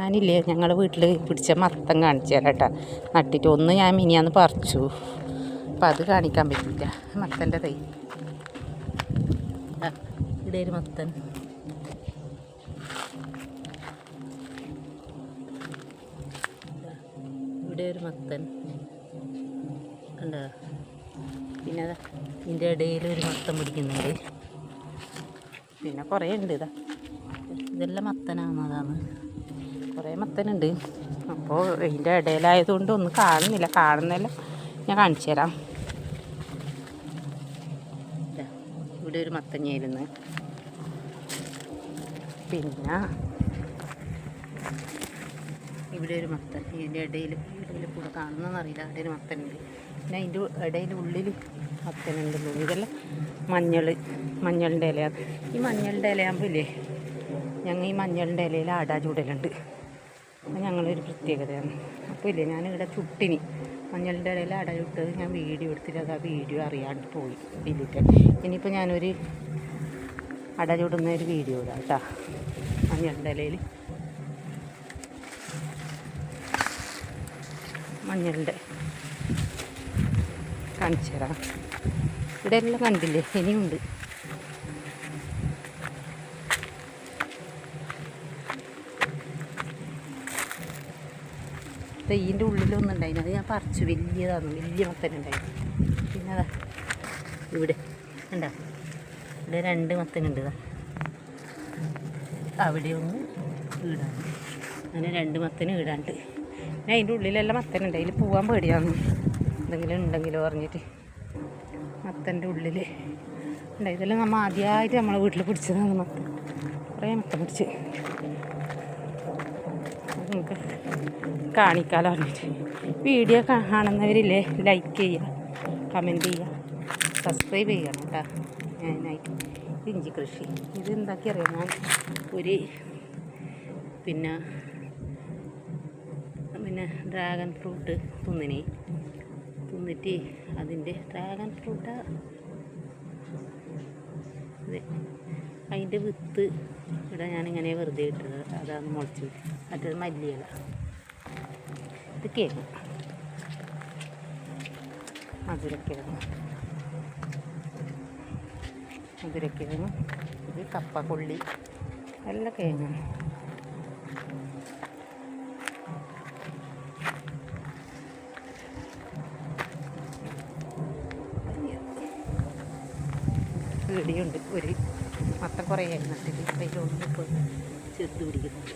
ഞാനില്ലേ ഞങ്ങളുടെ വീട്ടിൽ പിടിച്ച മത്തം കാണിച്ചു തരാം കേട്ടോ. നട്ടിട്ട് ഒന്ന് ഞാൻ മിനിയാന്ന് പറിച്ചു. അപ്പം അത് കാണിക്കാൻ പറ്റില്ല. മത്തൻ്റെ തൈ ഇവിടെ ഒരു മത്തൻ, ഇവിടെ ഒരു മത്തൻ കണ്ടോ. പിന്നെ അതാ ഇതിൻ്റെ ഇടയിൽ ഒരു മത്തൻ പിടിക്കുന്നുണ്ട്. പിന്നെ കുറേ ഉണ്ട്. ഇതെല്ലാം മത്തനാണെന്നതാണ്. കുറേ മത്തനുണ്ട്. അപ്പോൾ ഇതിൻ്റെ ഇടയിലായതുകൊണ്ട് ഒന്നും കാണുന്നില്ല. കാണുന്നതെല്ലാം ഞാൻ കാണിച്ചു തരാം. ഇവിടെ ഒരു മത്തങ്ങയായിരുന്നു. പിന്നെ ഇവിടെ ഒരു മത്തൻ, ഇതിൻ്റെ ഇടയിൽ കൂടെ കാണുന്നതെന്നറിയില്ല. അവിടെ ഒരു മത്തനുണ്ട്. പിന്നെ അതിൻ്റെ ഇടയിൽ ഉള്ളിൽ മത്തനുണ്ടെന്ന്. ഇതെല്ലാം മഞ്ഞളിൻ്റെ ഇലയാണ്. ഈ മഞ്ഞളിൻ്റെ ഇലയാകുമ്പോൾ ഇല്ലേ, ഞങ്ങൾ ഈ മഞ്ഞളിൻ്റെ ഇലയിൽ അട ചൂടലുണ്ട്. അത് ഞങ്ങളൊരു പ്രത്യേകതയാണ്. അപ്പോൾ ഇല്ലേ, ഞാനിവിടെ ചുട്ടിനി മഞ്ഞളിൻ്റെ ഇലയിൽ അട ചുട്ടത് ഞാൻ വീഡിയോ എടുത്തിട്ട് അത് ആ വീഡിയോ അറിയാണ്ട് പോയി ഡിലീറ്റ്. ഇനിയിപ്പോൾ ഞാനൊരു അട ചുടുന്ന ഒരു വീഡിയോ ഇടാം കേട്ടോ. മഞ്ഞളിൻ്റെ ഇലയിൽ മഞ്ഞളുടെ കാണിച്ചു തരാം. ഇവിടെ എല്ലാം കണ്ടില്ലേ, ഇനിയുണ്ട്. തെയ്യിൻ്റെ ഉള്ളിലൊന്നുണ്ടായിരുന്നു, അത് ഞാൻ പറിച്ചു. വലിയതാണ്, വലിയ മത്തനുണ്ടായിരുന്നു. പിന്നെ അതാ ഇവിടെ ഉണ്ടോ, ഇവിടെ 2 മത്തനുണ്ട്. അവിടെ ഒന്ന് ഈടാണ്. അങ്ങനെ 2 മത്തന് ഈടാണ്ട്. പിന്നെ അതിൻ്റെ ഉള്ളിലെല്ലാം മത്തനുണ്ട്. അതിൽ പോകാൻ പേടിയാന്ന്, എന്തെങ്കിലും ഉണ്ടെങ്കിലോ പറഞ്ഞിട്ട്. മത്തൻ്റെ ഉള്ളിൽ ഉണ്ട്. ഇതെല്ലാം നമ്മൾ ആദ്യമായിട്ട് നമ്മളെ വീട്ടിൽ പിടിച്ചതാണ് മത്തൻ. കുറേ മത്തൻ പിടിച്ച് നമുക്ക് കാണിക്കാലോ പറഞ്ഞിട്ട്. വീഡിയോ കാണുന്നവരില്ലേ, ലൈക്ക് ചെയ്യുക, കമൻറ്റ് ചെയ്യുക, സബ്സ്ക്രൈബ് ചെയ്യണം കേട്ടോ. ഞാനായിട്ട് ഇഞ്ചി കൃഷി ഇത് എന്താക്കി അറിയാം. ഞാൻ ഒരു പിന്നെ ഡ്രാഗൺ ഫ്രൂട്ട് തിന്നിട്ട് അതിൻ്റെ ഡ്രാഗൺ ഫ്രൂട്ട് അതിൻ്റെ വിത്ത് ഇവിടെ ഞാനിങ്ങനെ വെറുതെ ഇട്ടത്, അതാണ് മുളച്ച്. മറ്റേത് മല്ലിയില. ഇത് കേക്ക് മധുരക്കിഴങ്ങ്, ഇത് കപ്പക്കൊള്ളി, എല്ലാം കിഴങ്ങാണ്. പേടിയുണ്ട്. ഒരു മത്തം കുറേ ആയി നട്ടിട്ട് അതിലൊന്നും ഇപ്പോൾ ചെറുത്ത് പിടിക്കുന്നുണ്ട്.